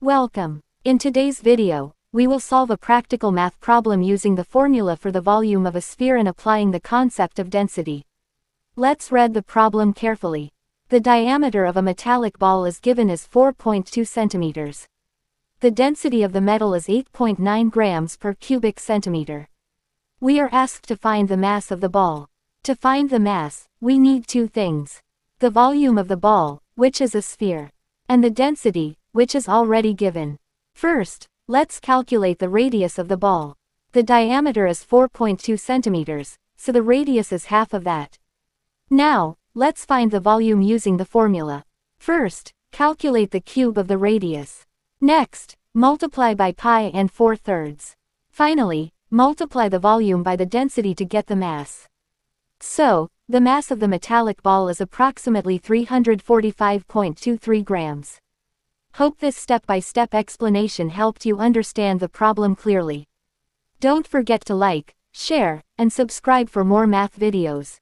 Welcome. In today's video, we will solve a practical math problem using the formula for the volume of a sphere and applying the concept of density. Let's read the problem carefully. The diameter of a metallic ball is given as 4.2 centimeters. The density of the metal is 8.9 grams per cubic centimeter. We are asked to find the mass of the ball. To find the mass, we need two things: the volume of the ball, which is a sphere, and the density, which is already given. First, let's calculate the radius of the ball. The diameter is 4.2 centimeters, so the radius is half of that. Now, let's find the volume using the formula. First, calculate the cube of the radius. Next, multiply by pi and 4/3. Finally, multiply the volume by the density to get the mass. So, the mass of the metallic ball is approximately 345.23 grams. Hope this step-by-step explanation helped you understand the problem clearly. Don't forget to like, share, and subscribe for more math videos.